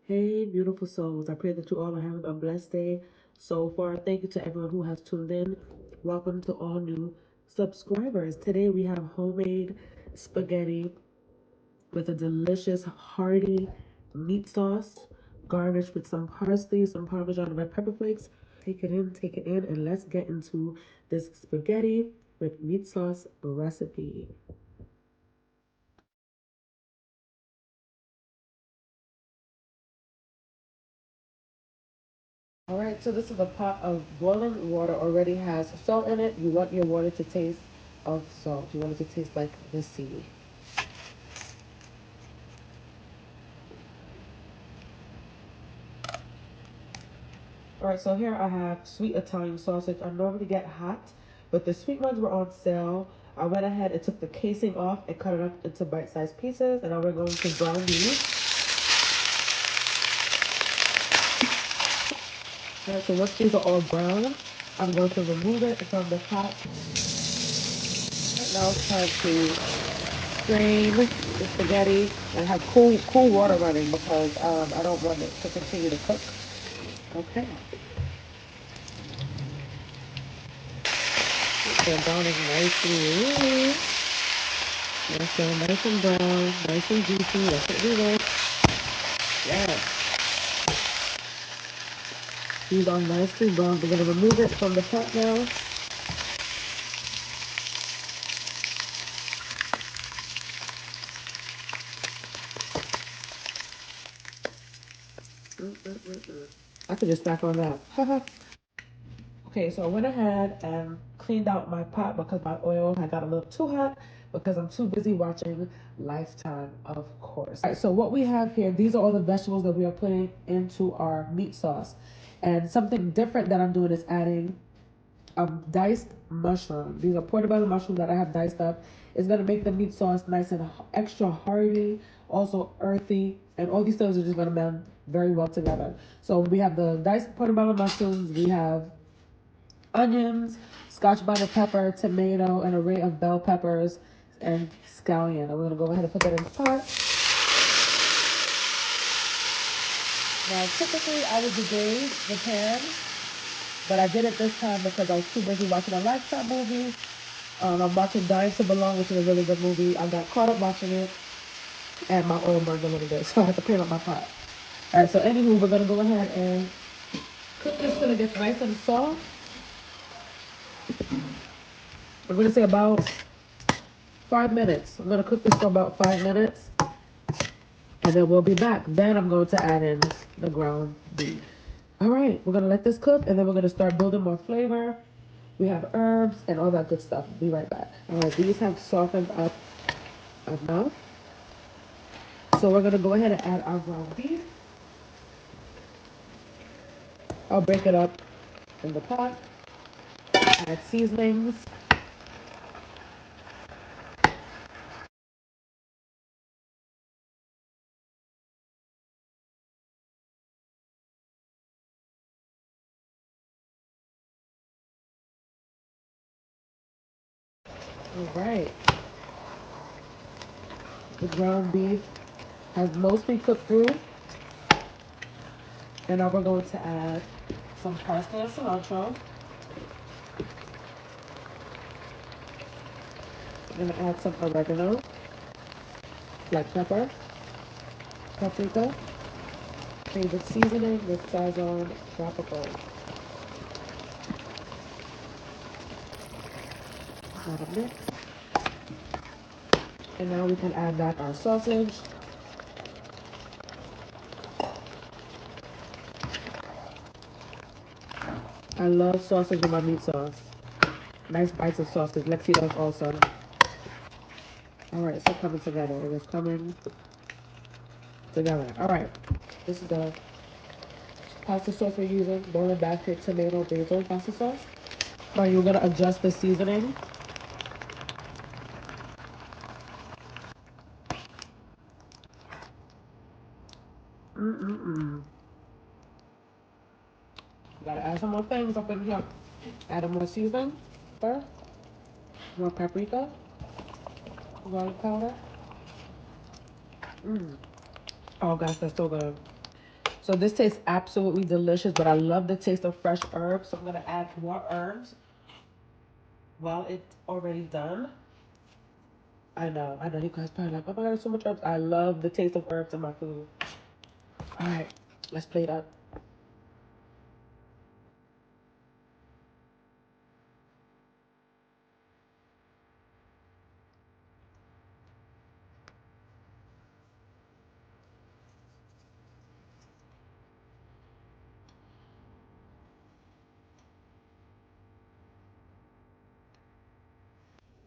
Hey, beautiful souls. I pray that you all are having a blessed day so far. Thank you to everyone who has tuned in. Welcome to all new subscribers. Today we have homemade spaghetti with a delicious, hearty meat sauce, garnished with some parsley, some Parmesan red pepper flakes. Take it in, and let's get into this spaghetti with meat sauce recipe. All right, so this is a pot of boiling water, already has salt in it. You want your water to taste of salt. You want it to taste like the sea. All right, so here I have sweet Italian sausage. I normally get hot, but the sweet ones were on sale. I went ahead and took the casing off and cut it up into bite-sized pieces, and now we're going to brown these. All right, so once these are all brown, I'm going to remove it from the pot. Now it's time to strain the spaghetti and have cool water running because I don't want it to continue to cook. Okay. So browning nicely. Yes, so nice and brown, nice and juicy. That's what we want. Yeah. These are nicely brown. We're gonna remove it from the pot now. I could just snack on that. Okay, so I went ahead and cleaned out my pot because my oil had got a little too hot because I'm too busy watching Lifetime, of course. All right, so what we have here, these are all the vegetables that we are putting into our meat sauce. And something different that I'm doing is adding diced mushroom. These are portobello mushrooms that I have diced up. It's gonna make the meat sauce nice and extra hearty, also earthy, and all these things are just gonna blend very well together. So we have the diced portobello mushrooms. We have onions, scotch bonnet pepper, tomato, an array of bell peppers, and scallion. I'm gonna go ahead and put that in the pot. Now, typically I would degrade the pan, but I did it this time because I was too busy watching a Lifetime movie. I'm watching Dying to Belong, which is a really good movie. I got caught up watching it, and my oil burned a little bit, so I had to clean up my pot. All right, so anywho, we're gonna go ahead and cook this till it gets nice and soft. We're gonna say about 5 minutes. I'm gonna cook this for about 5 minutes, and then we'll be back. Then I'm going to add in the ground beef. All right, we're gonna let this cook, and then we're gonna start building more flavor. We have herbs and all that good stuff. Be right back. All right, these have softened up enough. So we're gonna go ahead and add our ground beef. I'll break it up in the pot. Add seasonings. All right. The ground beef has mostly cooked through. And now we're going to add some parsley and cilantro. We're gonna add some oregano, black pepper, paprika, favorite seasoning with Sazon Tropical. Add a mix. And now we can add back our sausage. I love sausage in my meat sauce. Nice bites of sausage. Lexi does also. All right, so coming together. It is coming together. All right. This is the pasta sauce we're using. Boiling basket, tomato, basil pasta sauce. All right, you're gonna adjust the seasoning. Mm-mm-mm. Gotta add some more things up in here. Add more seasoning. Pepper, more paprika, garlic powder. Mm. Oh gosh, that's so good. So this tastes absolutely delicious, but I love the taste of fresh herbs. So I'm gonna add more herbs while it's already done. I know you guys probably like, oh my god, there's so much herbs. I love the taste of herbs in my food. All right, let's plate up.